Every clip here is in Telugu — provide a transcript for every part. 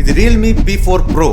ఇది Realme P4 Pro.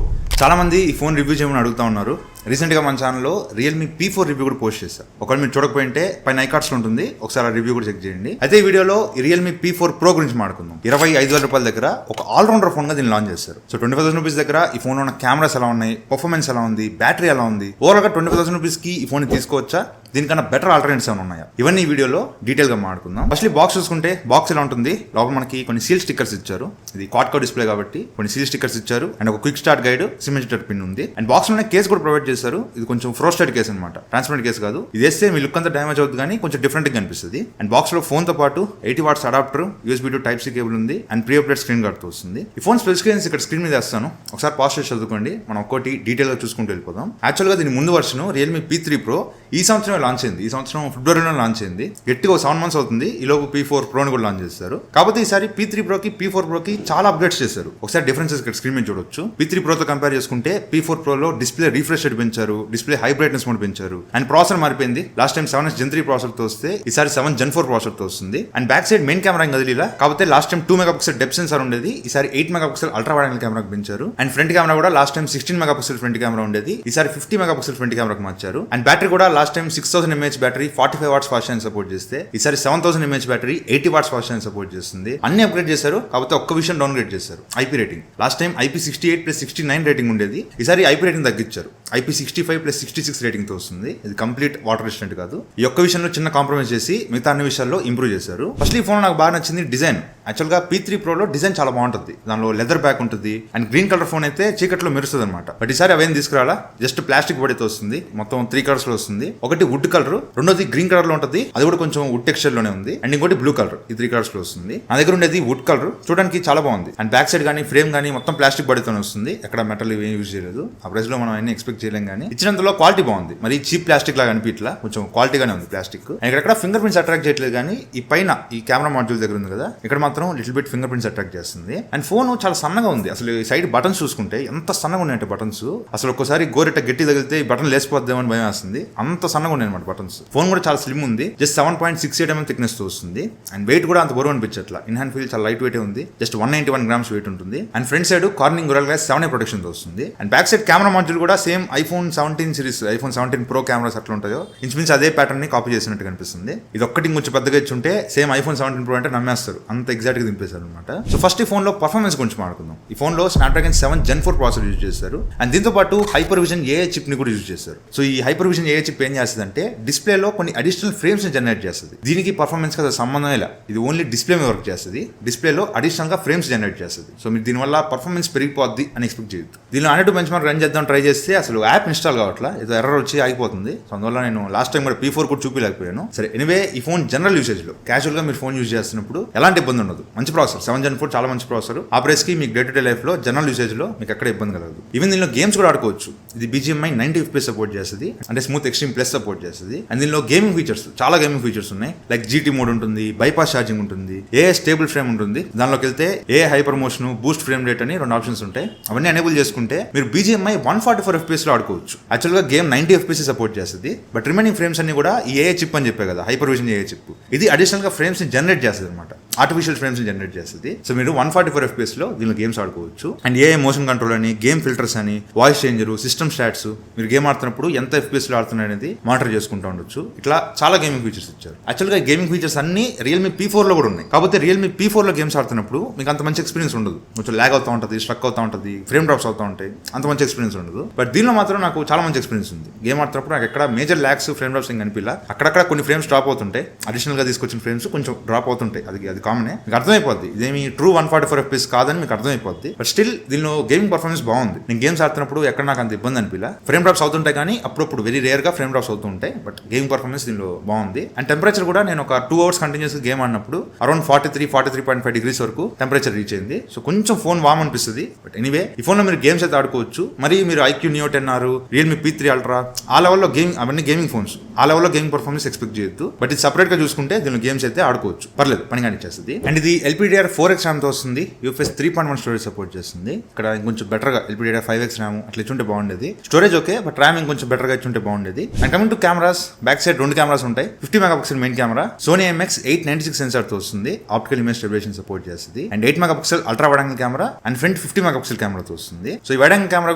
చాలా మంది ఈ ఫోన్ రివ్యూ చేయమని అడుగుతా ఉన్నారు. రీసెంట్గా మన ఛానల్లో Realme P4 రివ్యూ కూడా పోస్ట్ చేశాను. ఒకవేళ మీరు చూడకపోయింటే పైన ఐకార్డ్స్లో ఉంటుంది, ఒకసారి ఆ రివ్యూ కూడా చెక్ చేయండి. అయితే ఈ వీడియోలో Realme P4 Pro గురించి మాట్లాడుకుందాం. 25,000 రూపాయల దగ్గర ఒక ఆల్రౌండర్ ఫోన్గా దీన్ని లాంచ్ చేశారు. సో 25,000 రూపీస్ దగ్గర ఈ ఫోన్లో ఉన్న కెమెరాస్ ఎలా ఉన్నాయి, పర్ఫార్మెన్స్ ఎలా ఉంది, బ్యాటరీ ఎలా ఉంది, ఓవరాల్గా 25,000 రూపీస్కి ఈ ఫోన్ తీసుకోవచ్చా, దీనికన్నా బెటర్ ఆల్టర్నేటివ్స్ ఏమైనా ఉన్నాయా, ఇవన్నీ ఈ వీడియోలో డీటెయిల్గా మాట్లాడుకుందాం. ఫస్ట్లీ బాక్స్ చూసుకుంటే బాక్స్ ఎలా ఉంటుంది, లోపల మనకి కొన్ని సీల్ స్టిక్కర్స్ ఇచ్చారు. ఇది క్వాడ్ డిస్ప్లే కాబట్టి కొన్ని సీల్ స్టిక్కర్స్ ఇచ్చారు అండ్ ఒక quick start guide, symmetry pin ఉంది. అండ్ బాక్స్ లోనే కేసు కూడా ప్రొవైడ్ చేశారు. ఇది కొంచెం ఫ్రోస్టెడ్ కేసు అనమాట, ట్రాన్స్పరెంట్ కేసు కాదు. ఇది వేస్తే మీ లుక్ అంతా డ్యామేజ్ అవుతుంది కానీ కొంచెం డిఫరెంట్ గా కనిపిస్తుంది. అండ్ బాక్స్ లో ఫోన్ తో పాటు 80 watts adapter, USB to Type-C cable ఉంది and pre update screen guard తో వస్తుంది. ఈ ఫోన్ స్పెసిఫికేషన్స్ ఇక్కడ స్క్రీన్ మీద వేస్తాను, ఒకసారి పాస్ చేసి చదువుకోండి. మనం ఒక్కోటి డీటెయిల్ గా చూసుకుంటూ వెళ్ళిపోదాం. యాక్చువల్ గా దీని ముందు వర్షన్ Realme P3 Pro ఈ సంవత్సరం లాంచ్ అయింది. ఈ సంవత్సరం ఫిబ్రవరిలో లాంచ్ అయింది. గట్టిగా 7 months అవుతుంది. ఈ లోపు P4 Pro ని కూడా లాంచ్ చేస్తారు. కాకపోతే ఈసారి P3 Pro కి P4 Pro కి చాలా అప్డేట్స్ చేశారు. ఒకసారి డిఫరెన్సెస్ ఇక్కడ స్క్రీన్ మీద చూడొచ్చు. P3 Pro తో కంపేర్ చేసుకుంటే P4 Pro లో డిస్ప్లే రిఫ్రెష్ రేట్ పెంచారు, డిస్ప్లే హై బ్రైట్నెస్ మోడ్ పెంచారు అండ్ ప్రాసెసర్ మారిపోయింది. Last time 7S Gen 3 processor తో వస్తే ఈసారి 7 Gen 4 ప్రాసెసర్ తో వస్తుంది. And back side main camera కదిలిలా, కాకపోతే last time 2 megapixel depth sensor ఉండేది, ఈసారి 8 మెగాపిక్సెల్ అల్ట్రా వైడ్ యాంగిల్ కెమెరాకి పెంచారు. అండ్ ఫ్రంట్ కెమెరా కూడా last time 16 megapixel front camera ఉండేది, ఈసారి 50 మెగాపిక్సెల్ ఫ్రంట్ కెమెరాకి మార్చారు. అండ్ బ్యాటరీ కూడా last time 6000 mAh battery 45 watts fast charging support చేస్తే ఈసారి 7000 mAh battery 80 watts fast charging support చేస్తుంది. అన్ని అప్గ్రేడ్ చేశారు, కాకపోతే ఒక్క విషయం డౌన్ గ్రేడ్ చేశారు, IP rating. Last time IP68+69 rating ఉండేది, ఈసారి IP రేటింగ్ తగ్గించారు. IP65+66 రేటింగ్ తో వస్తుంది. ఇది కంప్లీట్ వాటర్ రెసిస్టెంట్ కాదు. ఈ ఒక్క విషయంలో చిన్న కాంప్రమైజ్ చేసి మిగతా అన్ని విషయాల్లో ఇంప్రూవ్ చేశారు. ఫస్ట్ ఈ ఫోన్ నాకు బాగా నచ్చింది డిజైన్. యాక్చువల్ గా P3 Pro లో డిజైన్ చాలా బాగుంటుంది. దానిలో లెదర్ బ్యాక్ ఉంటుంది అండ్ గ్రీన్ కలర్ ఫోన్ అయితే చీకట్లో మెరుస్తుంది అనమాట. బట్ ఈసారి అవేం తీసుకురాలా, జస్ట్ ప్లాస్టిక్ బాడీతో వస్తుంది. మొత్తం 3 కలర్స్ లో వస్తుంది. ఒకటి వుడ్ కలర్, రెండోది గ్రీన్ కలర్ లో ఉంటుంది, అది కూడా కొంచెం వుడ్ టెక్స్చర్ లోనే ఉంది. అండ్ ఇంకోటి బ్లూ కలర్. ఈ 3 కలర్స్ లో వస్తుంది. నా దగ్గర ఉండేది వుడ్ కలర్, చూడడానికి చాలా బాగుంది. అండ్ బ్యాక్ సైడ్ కానీ ఫ్రేమ్ కానీ మొత్తం ప్లాస్టిక్ బాడీతోనే వస్తుంది. ఎక్కడ మెటల్ ఏం యూజ్ చేయలేదు. ఆ ప్రైస్ లో మనం అన్ని ఎక్స్పెక్ట్ చేయలేం, కానీ ఇచ్చినంతలో క్వాలిటీ బాగుంది. మరి చీప్ ప్లాస్టిక్ లాగా అనిపించలా, కొంచెం క్వాలిటీగానే ఉంది ప్లాస్టిక్. ఇక్కడ ఫింగర్ ప్రింట్స్ అట్రాక్ట్ చేయట్లేదు, కానీ ఈ పైన ఈ కెమెరా మాడ్యూల్ దగ్గర ఉంది కదా, ఇక్కడ మాత్రం little bit finger prints attract చేస్తుంది. అండ్ ఫోన్ చాలా సన్నగా ఉంది. అసలు ఈ సైడ్ బటన్స్ చూసుకుంటే ఎంత సన్నగా ఉన్నాయంటే బటన్స్, అసలు ఒక్కసారి గోరెట్ట గట్టి తగిలితే ఈ బటన్ లేసిపోద్దామని భయం వేస్తుంది. అంత సన్నగా ఉన్నాయి అనమాట బటన్స్. ఫోన్ కూడా చాలా స్లిమ్ ఉంది, జస్ట్ 7.68 mm థిక్నెస్ తో వస్తుంది. అండ్ వెయిట్ కూడా అంత బరువు అనిపించట్లా. ఇన్ హ్యాండ్ ఫీల్ చాలా లైట్ వెయిట్ ఉంది, జస్ట్ 191 grams వెయిట్ ఉంటుంది. And front side Corning Gorilla glass 7A protection తో వస్తుంది. And back side camera module కూడా same iPhone 17 series, iPhone 17 Pro cameras అట్లా ఉంటాయో ఇంచుమించు అదే ప్యాటర్న్ ని కాపీ చేసినట్టు కనిపిస్తుంది. ఇది ఒక్కటి కొంచెం పెద్దగా ఇచ్చుంటే సేమ్ iPhone 17 Pro అంటే నమ్మేస్తారు, అంత ఎగ్జాక్ట్ గా దింపేశారు అనమాట. సో ఫస్ట్ ఈ ఫోన్ లో పర్ఫార్మెన్స్ గురించి మాట్లాడుకుందాం. ఈ ఫోన్ లో Snapdragon 7 Gen 4 ప్రాసెసర్ యూజ్ చేశారు. అండ్ దీంతో పాటు హైపర్ విజన్ AI చిప్ ని కూడా యూజ్ చేశారు. సో ఈ హైపర్ విజన్ AI చిప్ ఏం చేస్తుంది అంటే డిస్ప్లే లో కొన్ని అడిషనల్ ఫ్రేమ్స్ ని జనరేట్ చేస్తుంది. దీనికి పర్ఫార్మెన్స్ కి సంబంధం ఇలా, ఇది ఓన్లీ డిస్ప్లే మీద వర్క్ చేస్తుంది. డిస్ప్లే లో అడిషనల్ గా ఫ్రేమ్స్ జనరేట్ చేస్తుంది. సో మీరు దీనివల్ల పర్ఫార్మెన్స్ పెరిగిపోద్ది అని ఎక్స్పెక్ట్ చేయొద్దు. దీనిలో అన్నట్టు బెంచ్ మార్క్ రన్ చేద్దాం ట్రై చేస్తే అసలు యాప్ ఇన్స్టాల్ కావట్లా, ఏదో ఎర్రర్ వచ్చి ఆగిపోతుంది. సో అందువల్ల నేను లాస్ట్ టైం కూడా P4 కూడా చూపించలేకపోయాను. సరే, ఎనివే ఈ ఫోన్ జనరల్ యూసేజ్ లో క్యాజువల్ గా మీరు ఫోన్ యూజ్ చేస్తున్నప్పుడు ఎలాంటి ఇబ్బంది ఉండదు. మంచి ప్రాసెసర్ 7 Gen 4 చాలా మంచి ప్రాసెసర్. ఆ ప్రైస్ కి మీకు డే టు డే లైఫ్ లో జనరల్ యూసేజ్ లో మీకు ఎక్కడ ఇబ్బంది కలగదు. ఈవెన్ దీనిలో గేమ్స్ కూడా ఆడుకోవచ్చు. ఇది BGMI 90 FPS సపోర్ట్ చేస్తుంది, అంటే స్మూత్ ఎక్స్ట్రీమ్ ప్లస్ సపోర్ట్ చేస్తుంది. అండ్ దీనిలో గేమింగ్ ఫీచర్స్, చాలా గేమింగ్ ఫీచర్స్ ఉన్నాయి. లైక్ GT మోడ్ ఉంటుంది, బైపాస్ ఛార్జింగ్ ఉంటుంది, AI స్టేబుల్ ఫ్రేమ్ ఉంటుంది. దానిలోకి వెళ్తే AI hyper motion, Boost frame rate అని 2 ఆప్షన్స్ ఉంటాయి. అవన్నీ ఎనేబుల్ చేసుకుంటే మీరు BGMI 144 FPS లో ఆడుకోవచ్చు. యాక్చువల్ గా గేమ్ 90 FPS సపోర్ట్ చేస్తుంది. బట్ రిమైనింగ్ ఫ్రేమ్స్ అన్ని కూడా ఈ AI చిప్ అని చెప్పే కదా, హైపర్ విజన్ AI చిప్, ఇది అడిషనల్ గా ఫ్రేమ్స్ ని జనరేట్ చేస్తుంది అనమాట, ఆర్టిఫిషియల్ ఫ్రేమ్స్ ని జనరేట్ చేస్తుంది. సో మీరు 144 FPS లో దీనిలో గేమ్స్ ఆడుకోవచ్చు. అండ్ AI మోషన్ కంట్రోల్ అని, గేమ్ ఫిల్టర్స్ అని, వాయిస్ చేంజర్, సిస్టమ్ స్టాట్స్, మీరు గేమ్ ఆడుతున్నప్పుడు ఎంత FPS లో ఆడుతున్నారు అనేది మానిటర్ చేసుకుంటూ ఉండొచ్చు. ఇట్లా చాలా గేమింగ్ ఫీచర్స్ ఇచ్చారు. యాక్చువల్ గా గేమింగ్ ఫీచర్స్ అన్ని Realme P4 లో కూడా ఉన్నాయి. కాకపోతే Realme P4 లో గేమ్స్ ఆడుతున్నప్పుడు మీకు అంత మంచి ఎక్స్పీరియన్స్ ఉండదు. కొంచెం ల్యాగ్ అవుతూ ఉంటుంది, స్ట్రక్ అవుతూ ఉంటుంది, ఫ్రేమ్ డ్రాప్స్ అవుతూ ఉంటాయి, అంత మంచి ఎక్స్పీరియన్స్ ఉండదు. బట్ దీనిలో మాత్రం నాకు చాలా మంచి ఎక్స్పీరియన్స్ ఉంది. గేమ్ ఆడుతున్నప్పుడు నాకు ఎక్కడ మేజర్ ల్యాగ్స్, ఫ్రేమ్ డ్రాప్స్ ఏం కనిపించలా. అక్కడక్కడ కొన్ని ఫ్రేమ్స్ డ్రాప్ అవుతుంటాయి, అడిషనల్ గా తీసుకొచ్చిన ఫ్రేమ్స్ కొంచెం డ్రాప్ అవుతుంటాయి. అది కామనే, మీకు అర్థమైపోద్ది. ఇదేమి ట్రూ 144 FPS కాదని మీకు అర్థమైపోద్ది. బట్ స్టిల్ దీనిలో గేమింగ్ పర్ఫార్మెన్స్ బాగుంది. నేను గేమ్స్ ఆడుతున్నప్పుడు ఎక్కడ నాకు అంత ఇబ్బంది అనిపించలా. ఫ్రేమ్ డ్రాప్స్ అవుతుంటాయి కానీ అప్పుడప్పుడు వెరీ రేర్ గా ఫ్రేమ్ డ్రాప్స్ అవుతూ ఉంటాయి. బట్ గేమింగ్ పర్ఫార్మెన్స్ దీనిలో బాగుంది. అండ్ టెంపరేచర్ కూడా నేను ఒక 2 hours కంటిన్యూస్ గేమ్ ఆడినప్పుడు అరౌండ్ 43.5 degrees వరకు టెంపరేచర్ రీచ్ అయింది. సో కొంచెం ఫోన్ వామ్ అనిపిస్తుంది. బట్ ఎనీవే ఈ ఫోన్ లో మీరు గేమ్స్ అయితే ఆడుకోవచ్చు. మరి మీరు IQ Neo 10R, Realme P3 Ultra ఆ లెవెల్లో గేమింగ్, అవన్నీ గేమింగ్ ఫోన్స్, ఆ లెవెల్లో గేమింగ్ పర్ఫార్మెన్స్ ఎక్స్పెక్ట్ చేయొద్దు. బట్ ఇది సపరేట్ గా చూసుకుంటే దీనిలో గేమ్స్ అయితే ఆడుకోవచ్చు, పర్లేదు, పని కానీ చేస్తుంది. చేస్తుంది. అండ్ ఇది LPDDR 4x ర్యామ్ తో వస్తుంది. UFS 3.1 స్టోరేజ్ సపోర్ట్ చేస్తుంది. ఇక్కడ ఇంకొంచెం బెటర్ గా LPDDR 5x ర్యామ్ అట్లా ఇచ్చుంటే బాగుండేది. స్టోరేజ్ ఓకే, బట్ ర్యామ్ ఇంకొంచెం బెటర్ గా ఇచ్చుంటే బాగుండేది. And coming to cameras, back side 2 cameras ఉంటాయి. 50 megapixel main camera, Sony IMX896 sensor తో వస్తుంది. ఆప్టికల్ ఇమేజ్ స్టెబిలైజేషన్ సపోర్ట్ చేస్తుంది. And 8 megapixel ultra wide angle camera and front 50 megapixel కెమెరాతో వస్తుంది. సో ఈ వైడ్ యాంగిల్ కెమెరా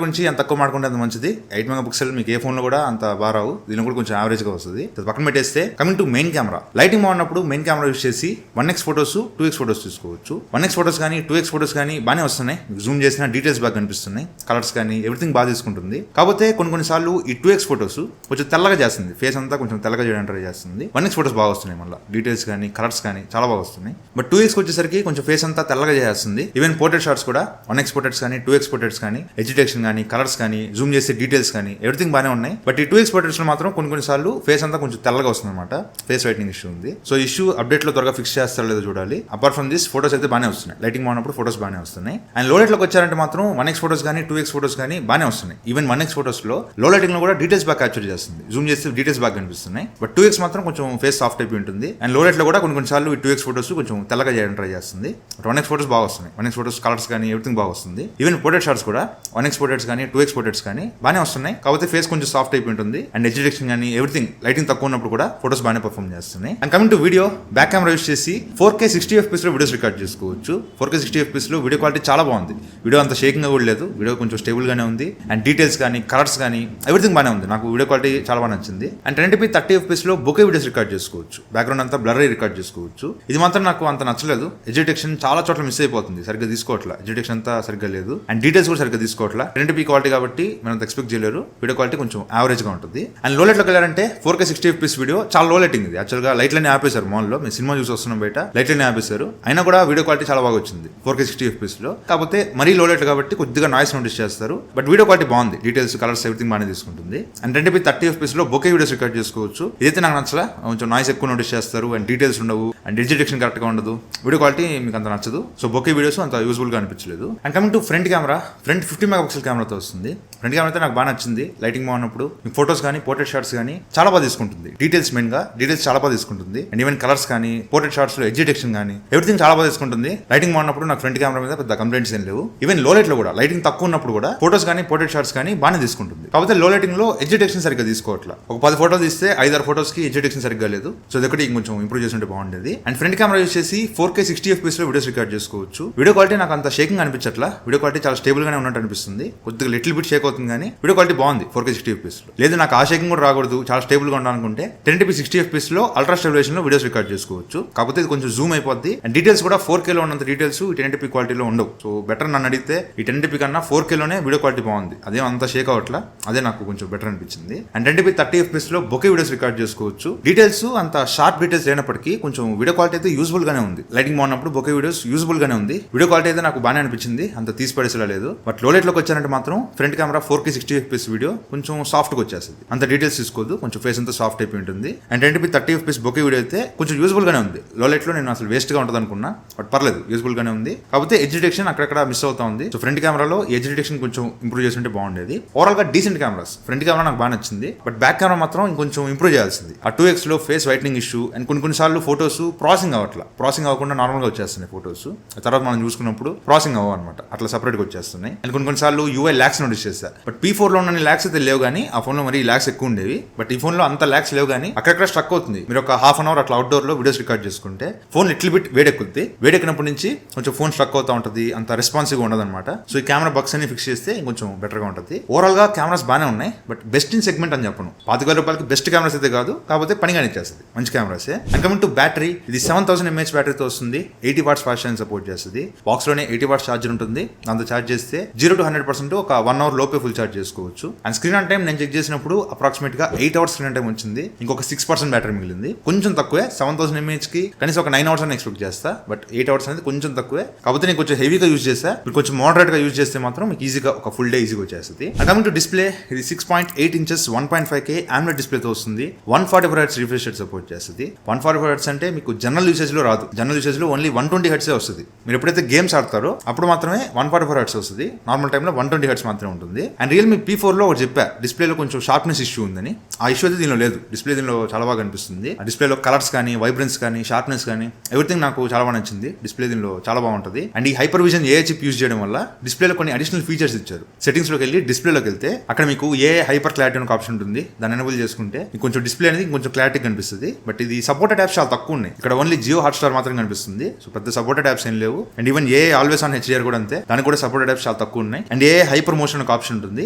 గురించి అంత తక్కువ మాడుకుంటే అంత మంచిది. 8 మెగాపిక్సెల్ మీకు ఏ ఫోన్ లో కూడా అంత బాగా రావు, దీని కూడా కొంచెం యావరేజ్ గా వస్తుంది. పక్కన పెట్టేస్తే coming to main camera, lighting బాగున్నప్పుడు మెయిన్ కెమెరా యూస్ చేసి 1x ఫోటోస్ 2x ఫోటోస్ తీసుకోవచ్చు. 1x ఫోటోస్ కానీ 2x ఫోటోస్ కానీ బాగానే వస్తున్నాయి. జూమ్ చేసిన డీటెయిల్స్ బాగా కనిపిస్తున్నాయి, కలర్స్ కానీ ఎవ్రీథింగ్ బాగా తీసుకుంటుంది. కాకపోతే కొన్నిసార్లు ఈ 2x ఫోటోస్ కొంచెం తెల్లగా చేస్తుంది, ఫేస్ అంతా కొంచెం తెల్లగా చేయడానికి ట్రై చేస్తుంది. 1x ఫోటోస్ బాగా వస్తున్నాయి, మళ్ళీ డీటెయిల్స్ కానీ కలర్స్ కానీ చాలా బాగా వస్తున్నాయి. బట్ 2x వచ్చేసరికి కొంచెం ఫేస్ అంతా తెల్లగా చేస్తుంది. ఈవెన్ పోర్ట్రేట్ షాట్స్ కూడా 1x పోర్ట్రేట్స్ కానీ 2x పోర్ట్రేట్స్ కానీ ఎజిటేషన్ కానీ కలర్స్ కానీ జూమ్ చేసే డీటెయిల్స్ కానీ ఎవ్రీథింగ్ బాగానే ఉన్నాయి. బట్ ఈ 2x పోర్ట్రేట్స్ లో మాత్రం కొన్నిసార్లు ఫేస్ అంతా కొంచెం తెల్లగా వస్తుంది అనమాట. ఫేస్ వైట్నింగ్ ఇష్యూ ఉంది. సో ఇష్యూ అప్డేట్ లో త్వరగా ఫిక్స్ చేస్తారో లేదో చూడాలి. అపార్ట్ ఫ్రమ్ దిస్ ఫోటోస్ అయితే బాగానే వస్తున్నాయి, లైటింగ్ బాగున్నప్పుడు ఫోటోస్ బాగానే వస్తున్నాయి. అండ్ లో లైట్ లోకి వచ్చారంటే మాత్రం 1x ఫోటోస్ కానీ 2x ఫోటోస్ కానీ బాగానే వస్తున్నాయి. ఈవెన్ 1x ఫోటోస్ లో లో లైటింగ్ లో కూడా డీటెయిల్స్ బాగా క్యాప్చర్ చేస్తుంది, జూమ్ చేస్తే డీటెయిల్స్ బాగా కనిపిస్తున్నాయి. బట్ 2x మాత్రం కొంచెం ఫేస్ సాఫ్ట్ అయిపోయి ఉంటుంది. అండ్ లో లైట్ లో కూడా కొన్నిసార్లు ఈ 2x ఫోటోస్ కొంచెం తెల్లగా చేయడానికి ట్రై చేస్తుంది. బట్ 1x ఫోటోస్ బాగా వస్తున్నాయి. 1x ఫోటోస్ కలర్స్ కానీ ఎవ్రీథింగ్ బాగా వస్తుంది. ఈవెన్ పోర్ట్రేట్ షాట్స్ కూడా 1x పోర్ట్రేట్స్ కానీ 2x పోర్ట్రేట్స్ కానీ బాగానే వస్తున్నాయి. కాకపోతే ఫేస్ కొంచెం సాఫ్ట్ అయిపోయి ఉంటుంది. అండ్ ఎజిటేషన్ కానీ ఎవ్రీథింగ్ లైటింగ్ తక్కువ ఉన్నప్పుడు కూడా ఫోటోస్ బాగానే పర్ఫార్మ్ చేస్తున్నాయి. And coming to video, back camera use చేసి 4K 60fps లో వీడియోస్ రికార్డ్ చేసుకోవచ్చు. 4K 60fps లో వీడియో క్వాలిటీ చాలా బాగుంది. వీడియో అంత షేకింగ్ కూడా లేదు, వీడియో కొంచెం స్టేబుల్ గానే ఉంది. అండ్ డీటెయిల్స్ కానీ కలర్స్ కానీ ఎవ్రీథింగ్ బాగానే ఉంది. నాకు వీడియో క్వాలిటీ చాలా బాగా నచ్చింది. అండ్ 1080p 30fps లో బొకే వీడియోస్ రికార్డ్ చేసుకోవచ్చు. బ్యాక్గ్రౌండ్ అంతా బ్లర్ అయ్యి రికార్డ్ చేసుకోవచ్చు. ఇది మాత్రం నాకు అంత నచ్చలేదు. ఎజిటేషన్ చాలా చోట్ల మిస్ అయిపోతుంది, సరిగ్గా తీసుకోవట్లా. ఎజిటేషన్ అంతా సరిగ్గా లేదు. అండ్ డీటెయిల్స్ కూడా సరిగ్గా తీసుకోవట్లా. 1080p క్వాలిటీ కాబట్టి మనం ఎక్స్పెక్ట్ చేయలేరు. వీడియో క్వాలిటీ కొంచెం యావరేజ్ గా ఉంటుంది. అండ్ లో లైట్ లోకి వెళ్ళారంటే 4K 60fps వీడియో చాలా లో లైటింగ్ ఇది. యాక్చువల్ గా లైట్లన్నీ ఆపేశారు మాల్లో, మేము సినిమా చూసి వస్తున్నాం బయట లైట్లన్నీ ఆపేశారు. అయినా కూడా వీడియో క్వాలిటీ చాలా బాగా వచ్చింది 4K 60fps లో. కాకపోతే మరీ లో లైట్ కాబట్టి కొద్దిగా నాయిస్ నోటీస్ చేస్తారు. బట్ వీడియో క్వాలిటీ బాగుంది, డీటెయిల్స్ కలర్స్ ఎవ్రీథింగ్ బాగానే తీసుకుంటుంది. అండ్ 1080p 30fps లో బొకే వీడియోస్ రికార్డ్ చేసుకోవచ్చు. ఇదైతే నాకు నచ్చలా, కొంచెం నాయిస్ ఎక్కువ నోటీస్ చేస్తారు. అండ్ డీటెయిల్స్ ఉండవు. అండ్ ఎజిటేషన్ కరెక్ట్ గా ఉండదు. వీడియో క్వాలిటీ మీకు అంత నచ్చదు. సో బొకే వీడియోస్ అంత యూస్ఫుల్ గా అనిపించలేదు. And coming to front camera, front 50 megapixel కెమెరాతో వస్తుంది. ఫ్రంట్ కెమెరా అయితే నాకు బాగా నచ్చింది. లైటింగ్ బాగున్నప్పుడు మీకు ఫోటోస్ కానీ పోర్ట్రేట్ షాట్స్ కానీ చాలా బాగా తీసుకుంటుంది. డీటెయిల్స్ మెయిన్ గా డీటెయిల్స్ చాలా బాగా తీసుకుంటుంది. అండ్ ఈవెన్ కలర్స్ కానీ పోర్ట్రేట్ షాట్స్ లో ఎజిటేషన్ కానీ ఎవ్రీథింగ్ చాలా బాగా తీసుకుంటుంది. లైటింగ్ బాగున్నప్పుడు నాకు ఫ్రంట్ కెమెరా మీద పెద్ద కంప్లైంట్స్ ఏం లేవు. ఈవెన్ లో లైట్ లో కూడా లైటింగ్ తక్కువ ఉన్నప్పుడు కూడా ఫోటోస్ కానీ పోర్ట్రేట్ షాట్స్ కానీ బాగానే తీసుకుంటుంది. కాకపోతే లో లైటింగ్ లో ఎజిటేషన్ సరిగ్గా తీసుకోవట్లా. ఒక 10 ఫోటోలు తీస్తే 5-6 ఫోటోస్ కి ఎజిటేషన్ సరిగ్గా లేదు. సో ఇదొకటి కొంచెం ఇంప్రూవ్ చేస్తుంటే బాగుండేది. అండ్ ఫ్రంట్ కెమెరా యూస్ చేసి 4K 60fps లో వీడియోస్ రికార్డ్ చేసుకోవచ్చు. వీడియో క్వాలిటీ నాకు అంత షేకింగ్ అనిపించట్లా. వీడియో క్వాలిటీ చాలా స్టేబుల్ గానే ఉన్నట్టు అనిపిస్తుంది. కొద్దిగా లిటిల్ బిట్ షేక్ అవుతుంది కానీ వీడియో క్వాలిటీ బాగుంది 4K 60fps లో. లేదు నాకు ఆ షేకింగ్ కూడా రాకూడదు, చాలా స్టేబుల్ గా ఉండాలనుకుంటే 1080p 60fps లో అల్ట్రా స్టెబిలైజేషన్ లో వీడియోస్ రికార్డ్ చేసుకోవచ్చు. కాకపోతే ఇది కొంచెం జూమ్ అయిపోద్ది. అండ్ డీటెయిల్స్ కూడా 4K లో ఉన్నంత డీటెయిల్స్ ఈ 1080p క్వాలిటీలో ఉండవు. సో బెటర్ నన్ను అడిగితే ఈ 1080p కన్నా 4K లోనే వీడియో క్వాలిటీ బాగుంది. అదేం అంత షేక్ అవట్లా, అదే నాకు కొంచెం బెటర్ అనిపించింది. అండ్ 1080p 30fps లో బొకే వీడియోస్ రికార్డ్ చేసుకోవచ్చు. డీటెయిల్స్ అంత షార్ప్ డీటెయిల్స్ లేనప్పటికీ కొంచెం వీడియో క్వాలిటీ అయితే యూస్ఫుల్ గానే ఉంది. లైటింగ్ బాగున్నప్పుడు బొకే వీడియోస్ యూస్ఫుల్ గానే ఉంది. వీడియో క్వాలిటీ అయితే నాకు బాగానే అనిపించింది, అంత తీసి పడేసేలా లేదు. బట్ లో లైట్ లోకి వచ్చారంటే మాత్రం front camera 4K 60fps video కొంచెం సాఫ్ట్ గా వచ్చేస్తుంది. అంత డీటెయిల్స్ తీసుకోదు, కొంచెం ఫేస్ అంతా సాఫ్ట్ అయిపోయి ఉంటుంది. And 1080p 30fps bouquet video అయితే కొంచెం యూస్ఫుల్ గానే ఉంది. లో లైట్ లో నేను అసలు వేస్ట్ గా ఉంటుంది అనుకున్నా, బట్ పర్లేదు యూస్ఫుల్ గానే ఉంది. కాకపోతే ఎజిటేషన్ అక్కడక్కడ మిస్ అవుతా ఉంది. సో ఫ్రంట్ కెమెరాలో ఎజిటేషన్ కొంచెం ఇంప్రూవ్ చేస్తుంటే బాగుండేది. ఓవరాల్ గా డీసెంట్ కెమెరాస్. ఫ్రంట్ కెమెరా నాకు బాగా నచ్చింది. బట్ బ్యాక్ కెమెరా మాత్రం ఇంకొంచెం ఇంప్రూవ్ చేయాల్సింది. ఆ 2x లో ఫేస్ వైట్నింగ్ ఇష్యూ అండ్ కొన్నిసార్లు ఫోటోస్ ప్రాసెసింగ్ అవ్వట్లా. ప్రాసెసింగ్ అవ్వకుండా నార్మల్ గా వచ్చేస్తున్నాయి ఫోటోస్. తర్వాత మనం చూసుకున్నప్పుడు ప్రాసెసింగ్ అవ్వ అనమాట, అట్లా సపరేట్ గా వచ్చేస్తున్నాయి. అండ్ కొన్నిసార్లు UI ల్యాక్స్ నోటీస్ చేస్తా. బట్ P4 లో ఉన్న ల్యాక్స్ అయితే లేవు కానీ ఆ ఫోన్ లో మరి ల్యాక్స్ ఎక్కువ ఉండేవి. బట్ ఈ ఫోన్ లో అంత ల్యాక్స్ లేవు కానీ అక్కడక్కడ స్ట్రక్ అవుతుంది. మీరు ఒక హాఫ్ అన్ అవర్ అట్లా అవుట్డోర్ లో వీడియోస్ రికార్డ్ చేసుకుంటే ఫోన్ లిటిల్ బిట్ వేడెక్కుద్ది. వేడెక్కినప్పటి నుంచి కొంచెం ఫోన్ స్ట్రక్ అవుతా ఉంటుంది, అంత రెస్పాన్సివ్ ఉండదు అనమాట. సో ఈ కెమెరా బగ్స్ అన్ని ఫిక్స్ చేస్తే కొంచెం బెటర్ గా ఉంటుంది. ఓవరాల్ గా కెమెరాస్ బాగానే ఉన్నాయి. బట్ బెస్ట్ ఇన్ సెగ్మెంట్ అని చెప్పను. 25,000 రూపాయలకి బెస్ట్ కెమెరాస్ అయితే కాదు, కాకపోతే పనిగా ఇచ్చేస్తుంది, మంచి కెమెరాసే. అండ్ కమింగ్ టు బ్యాటరీ, ఇది 7000 mAh బ్యాటరీతో వస్తుంది. 80 watts ఫాస్ట్ ఛార్జింగ్ సపోర్ట్ చేస్తుంది. బాక్స్ లోనే 80 watts ఛార్జర్ ఉంటుంది. దాంతో ఛార్జ్ చేస్తే 0 to 100% ఒక 1 hour లోపే ఫుల్ ఛార్జ్ చేసుకోవచ్చు. అండ్ స్క్రీన్ ఆన్ టైం నేను చెక్ చేసినప్పుడు అప్రాక్సిమేట్ గా 8 hours స్క్రీన్ ఆన్ టైం వచ్చింది. ఇంకొక 6% బ్యాటరీ మిగిలింది. కొంచెం తక్కువే. 7000 mAh కి కనీసం ఒక 9 hours అని ఎక్స్పెక్ట్ చేస్తా. బట్ 8 hours అనేది కొంచెం తక్కువే. కాకపోతే నేను కొంచెం హెవీగా యూజ్ చేస్తా. మీరు కొంచెం మోడరేట్ గా యూజ్ చేస్తే మాత్రం మీకు ఈజీగా ఒక ఫుల్ డే ఈజీగా వచ్చేస్తుంది. అండ్ కమింగ్ టు డిస్ప్లే, ఇది 6.8 inches 1.5K AMOLED డిస్ప్లేతో వస్తుంది. 144 Hz రిఫ్రెష్ రేట్ సపోర్ట్ చేస్తుంది. 144 Hz అంటే మీకు జనరల్ యూసేజ్ లో రాదు. జనరల్ యూసేజ్ లో ఓన్లీ 120 Hz వస్తుంది. మీరు ఎప్పుడైతే గేమ్స్ ఆడతారో అప్పుడు మాత్రమే 144 Hz వస్తుంది. నార్మల్ టైంలో 120 Hz మాత్రమే ఉంటుంది. అండ్ Realme P4 లో ఒకటి చెప్పా, డిస్ప్లేలో కొంచెం షార్ప్నెస్ ఇష్యూ ఉందని. ఆ ఇష్యూ అయితే దీనిలో లేదు. డిస్ప్లే దీనిలో చాలా బాగా అనిపిస్తుంది. ఆ డిస్ప్లేలో కలర్స్ కానీ వైబ్రెన్స్ కానీ షార్ప్నెస్ కానీ ఎవ్రీథింగ్ నాకు చాలా బాగా నచ్చింది. డిస్ప్లే దీనిలో చాలా బాగుంటుంది. అండ్ ఈ హైపర్ విజన్ ఏ చిప్ యూజ్ చేయడం వల్ల డిస్ప్లేలో కొన్ని అడిషనల్ ఫీచర్స్ ఇచ్చారు. సెటింగ్స్ లోకి వెళ్ళి డిస్ప్లేలోకి వెళ్తే అక్కడ మీకు ఏ హైపర్ క్లారిటీ అనే ఆప్షన్ ఉంటుంది. దాన్ని ఎనేబుల్ చేసుకుంటే మీకు కొంచెం డిస్ప్లే అనేది కొంచెం క్లారిటీ కనిపిస్తుంది. బట్ ఇది సపోర్టెడ్ యాప్స్ చాలా తక్కువ ఉన్నాయి. ఇక్కడ ఓన్లీ జియో హాట్స్టార్ మాత్రం కనిపిస్తుంది. సో పెద్ద సపోర్టెడ్ యాప్స్ ఏం లేవు. And even a always on HDR కూడా అంతే, దానికి కూడా సపోర్టెడ్ యాప్స్ చాలా తక్కువ ఉన్నాయి. అండ్ ఏ హైపర్ మోషన్ ఒక ఆప్షన్ ఉంటుంది.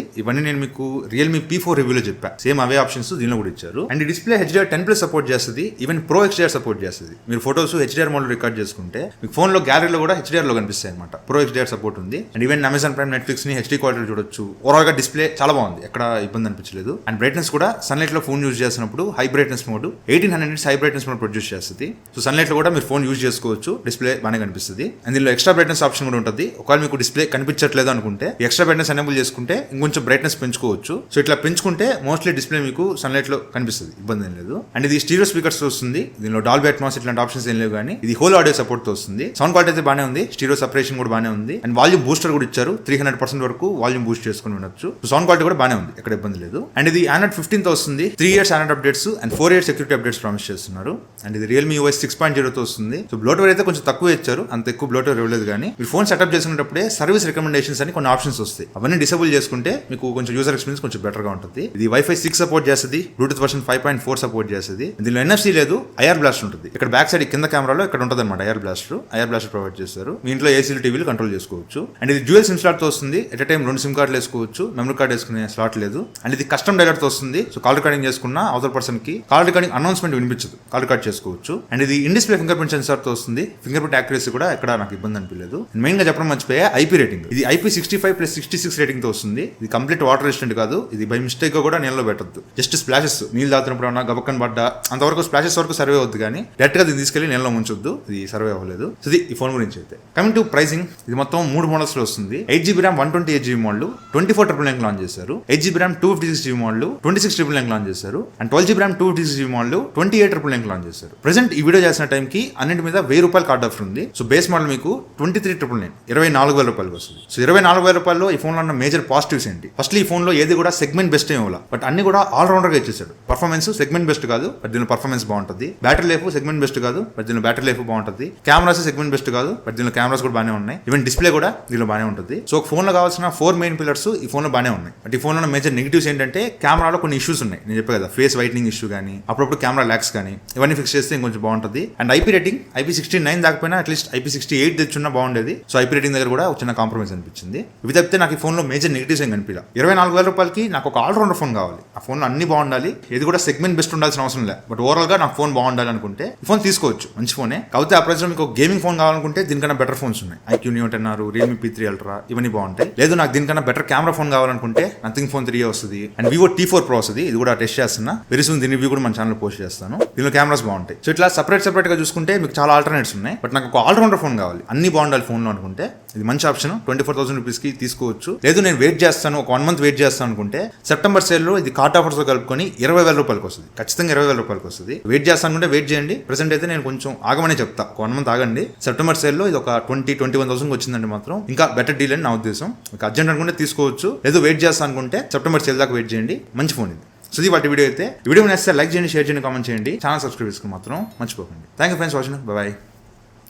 ఇవన్నీ నేను మీకు రియల్మీ P4 రివ్యూలో చెప్పా. సేమ్ అవే ఆప్షన్స్ దీనిలో కూడా ఇచ్చారు. అండ్ ఈ డిస్ప్లే హెచ్డిఆర్ 10+ సపోర్ట్ చేస్తుంది. ఈవెన్ ప్రో హెచ్డిఆర్ సపోర్ట్ చేస్తుంది. మీరు ఫోటోస్ హెచ్డిఆర్ మోడ్ రికార్డ్ చేసుకుంటే మీకు ఫోన్ లో గ్యాలరీలో కూడా హెచ్డిఆర్ లో కనిపిస్తాయి అనమాట. ప్రో హెచ్డిఆర్ సపోర్ట్ ఉంది. And even Amazon prime, Netflix ని హెచ్డి క్వాలిటీ చూడొచ్చు. ఓవరాల్ గా డిస్ప్లే చాలా బాగుంది, ఎక్కడ ఇబ్బంది అనిపించలేదు. అండ్ బ్రైట్నెస్ కూడా సన్లైట్ లో ఫోన్ యూజ్ చేసినప్పుడు high brightness mode 1800 nits high brightness mode produce చేస్తుంది. సో సన్లైట్ లో కూడా మీరు ఫోన్ యూజ్ చేసుకోవచ్చు. డిస్ప్లే బాగానే కనిపిస్తుంది. అండ్ దీనిలో ఎక్స్ట్రా బ్రైట్నెస్ ఆప్షన్ కూడా ఉంటుంది. ఒకవేళ మీకు డిస్ప్లే కనిపించట్లేదు అనుకుంటే ఎక్స్ట్రా బ్రైట్నెస్ ఎనేబుల్ చేసుకుంటే ఇంకొంచెం బ్రైట్నెస్ పెంచుకోవచ్చు. సో ఇట్లా పెంచుకుంటే మోస్ట్లీ డిస్ప్లే మీకు సన్లైట్ లో కనిపిస్తుంది, ఇబ్బంది ఏం లేదు. అండ్ ఇది స్టీరియో స్పీకర్స్ తో వస్తుంది. దీనిలో డాల్బీ అట్మాస్ ఇట్లాంటి ఆప్షన్స్ ఏం లేవు, కానీ ఇది హోల్ ఆడియో సపోర్ట్ తో వస్తుంది. సౌండ్ క్వాలిటీ అయితే బాగానే ఉంది. స్టీరియో సెపరేషన్ కూడా బాగానే ఉంది. అండ్ వాల్యూమ్ బూస్టర్ కూడా ఇచ్చారు. 300% వరకు వాల్యూమ్ బూస్ట్ చేసుకుని వినొచ్చు. సో సౌండ్ క్వాలిటీ కూడా బాగానే ఉంది, ఎక్కడ ఇబ్బంది లేదు. అండ్ ఇది Android 15 తో వస్తుంది. 3 years Android updates and 4 years security updates promise చేస్తున్నారు. అండ్ ఇది Realme OS 6.0 తో వస్తుంది. సో బ్లోట్వేర్ అయితే కొంచెం తక్కువ ఇచ్చారు, అంత ఎక్కువ బ్లోట్వేర్ ఇవ్వలేదు. కానీ మీరు ఫోన్ సెటప్ చేసుకునేటప్పుడే సర్వీస్ రికమెండేషన్స్ అని కొన్ని ఆప్షన్స్ వస్తాయి. అవన్నీ డిసేబుల్ చేసుకుంటే మీకు కొంచెం యూజర్ ఎక్స్పీరియన్స్ కొంచెం బెటర్ గా ఉంటుంది. ఇది Wi-Fi 6 సపోర్ట్ చేస్తుంది. బ్లూటూత్ వర్షన్ 5.4 సపోర్ట్ చేస్తుంది. దీనిలో NFC లేదు, ఐఆర్ బ్లాస్ట్ ఉంటుంది. ఇక్కడ బ్యాక్ సైడ్ కింద కెమెరాలో ఇక్కడ ఉంటుంది అనమాట. ఐఆర్ బ్లాస్టర్ ప్రొవైడ్ చేస్తారు. మీ ఇంట్లో ఏసీలు టీవీలు కంట్రోల్ చేసుకోవచ్చు. అండ్ ఇది డ్యూయల్ సిమ్ స్లాట్ తో వస్తుంది. ఎట్ ఎ టైం 2 సిమ్ కార్డులు వేసుకోవచ్చు. మెమరీ కార్డ్ వేసుకునే స్లాట్ లేదు. అండ్ ఇది కస్టమ్ డైలర్ తో వస్తుంది. సో కాల్ రికార్డింగ్ చేసుకున్న అవతల పర్సన్ కి కాల్ రికార్డింగ్ అనౌన్స్మెంట్ వినిపించదు, కాల్ రికార్డ్ చేసుకోవచ్చు. అండ్ ఇది in display fingerprint sensor తో వస్తుంది. ఫింగర్ ప్రింట్ యాక్యురసీ కూడా ఎక్కడ నాకు ఇబ్బంది అనిపించలేదు. మెయిన్ గా చెప్పడం మర్చిపోయా, ఐపీ రేటింగ్. ఇది IP65+66 రేటింగ్ తో వస్తుంది. ఇది కంప్లీట్ వాటర్ రెసిస్టెంట్ కాదు. ఇది బై మిస్టేక్ గా కూడా నీళ్ళలో పెట్టద్దు. జస్ట్ స్ప్లాషెస్, నీళ్ళు తాగుతున్నప్పుడు ఏమన్నా గబక్కన పడ్డా అంతవరకు స్ప్లాషెస్ వరకు సర్వే అవుద్ది, కానీ డైరెక్ట్ గా దీన్ని తీసుకెళ్లి నీళ్ళలో ముంచొద్దు. ఇది సర్వే అవ్వలేదు. సో ఇది ఈ ఫోన్ గురించి అయితే. కమింగ్ టు ప్రైసింగ్, ఇది మొత్తం 3 మోడల్స్ లో వస్తుంది. 8GB RAM 128GB model 24,999 launch చేశారు. 8GB RAM 256GB model 26,999 launch చేశారు. And 12GB RAM 256GB model 28,999 launch చేశారు. ప్రెసెంట్ ఈ వీడియో చేసిన టైం కి అన్నింటి మీద ₹1000 కార్డ్ ఆఫర్ ఉంది. సో బేస్ మోడల్ మీకు 23,999 ₹24,000 వస్తుంది. సో ₹24,000 ఈ ఫోన్ లో ఉన్న మేజర్ పాజిటివ్స్ ఏంటి? ఫస్ట్ ఈ ఫోన్ లో ఏది కూడా సెగ్మెంట్ బెస్ట్ ఏం ఇవ్వాలి, బట్ అన్ని కూడా ఆల్ రౌండర్ గా ఇచ్చేసాడు. పర్ఫార్మెన్స్ సెగ్మెంట్ బెస్ట్ కాదు, బట్ దీనిలో పర్ఫార్మెన్స్ బాగుంటుంది. బ్యాటరీ లైఫ్ సెగ్మెంట్ బెస్ట్ కాదు, బట్ దీనిలో బ్యాటరీ లైఫ్ బాగుంటుంది. కెమెరాస్ సెగ్మెంట్ బెస్ట్ కాదు, బట్ దీనిలో కెమెరాస్ కూడా బాగానే ఉన్నాయి. ఈవెన్ డిస్ప్లే కూడా దీనిలో బాగానే ఉంటుంది. సో ఒక ఫోన్ లో కావాల్సిన 4 మెయిన్ పిల్లర్స్ ఈ ఫోన్ లో బాగానే ఉన్నాయి. బట్ ఈ ఫోన్ లో మేజర్ నెగిటివ్స్ ఏంటంటే కెమెరాలో కొన్ని ఇష్యూస్ ఉన్నాయి. నేను చెప్పాను కదా, ఫేస్ వైట్నింగ్ ఇష్యూ కానీ అప్పుడప్పుడు కెమెరా ల్యాక్స్ కానీ ఇవన్నీ ఫిక్స్ చేస్తే ఇంకొంచెం బాగుంటుంది. అండ్ ఐపీ రేటింగ్ IP69 దాకపోయినా అట్లీస్ట్ IP68 తెచ్చున్నా బాగుండేది. సో ఐపీ రేటింగ్ దగ్గర కూడా ఒక చిన్న కాంప్రమైజ్ అనిపించింది. ఇవి తప్పితే నాకు ఈ ఫోన్ లో మేజర్ నెగిటివ్స్ ఏం కనిపించలేదు. ₹24,000 నాకు ఒక ఆల్రౌండర్ ఫోన్ కావాలి. ఆ ఫోన్ లో అన్ని బాగుండాలి, ఏది కూడా సెగ్మెంట్ బెస్ట్ ఉండాల్సిన అవసరం లేదు. బట్ ఓవరాల్ గా నాకు ఫోన్ బాగుండాలి అనుకుంటే ఈ ఫోన్ తీసుకోవచ్చు, మంచి ఫోనే. కాకపోతే ఆ ప్రైస్ లో మీకు గేమింగ్ ఫోన్ కావాలనుకుంటే దీనికన్నా బెటర్ ఫోన్స్ ఉన్నాయి. IQ Neo 10R, Realme P3 Ultra ఇవన్నీ బాగుంటాయి. లేదు నాకు దీనికన్నా బెటర్ కెమెరా ఫోన్ కావాలనుకుంటే Nothing Phone 3 వస్తుంది. అండ్ Vivo T4 Pro వస్తుంది. ఇది కూడా టెస్ట్ చేస్తున్నా. వెరీ సూన్ దీని రివ్యూ కూడా మన ఛానల్ పోస్ట్ చేస్తాను. దీనిలో కెమెరాస్ బాగుంటాయి. సో ఇట్లా సెపరేట్ గా చూసుకుంటే మీకు చాలా ఆల్టర్నేట్స్ ఉన్నాయి. బట్ నాకు ఒక ఆల్రౌండర్ ఫోన్ కావాలి, అన్ని బాగుండాలి ఫోన్ లో అనుకుంటే ఇది మంచి ఆప్షన్. ₹24,000 కి తీసుకోవచ్చు. లేదు నేను వెయిట్ చేస్తాను, ఒక 1 month వెయిట్ చేస్తాను అనుకుంటే సెప్టెంబర్ సేల్ లో ఇది కార్ట్ ఆఫర్స్ తో కలుపుకొని ₹20,000 వస్తుంది. ఖచ్చితంగా ₹20,000 వస్తుంది. వెయిట్ చేస్తాను అనుకుంటే వెయిట్ చేయండి. ప్రెసెంట్ అయితే నేను కొంచెం ఆగమనే చెప్తా, ఒక 1 month ఆగండి. సెప్టెంబర్ సేల్ లో ఇది ఒక 21,000 వచ్చిందంటే మాత్రం ఇంకా బెటర్ డీల్ అని నా ఉద్దేశం. మీకు అర్జెంట్ అనుకుంటే తీసుకోవచ్చు. లేదు వెయిట్ చేస్తాను అనుకుంటే సెప్టెంబర్ సేల్ దాకా వెయిట్ చేయండి. మంచి ఫోన్ ఇది. సో ఇది వాటి వీడియో అయితే. ఈ వీడియో నచ్చితే లైక్ చేయండి, షేర్ చేయండి, కామెంట్ చేయండి. ఛానల్ సబ్స్క్రైబ్ చేసుకుని మాత్రం మర్చిపోకండి. Thank you friends watching. Bye.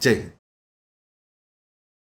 జై హింద్.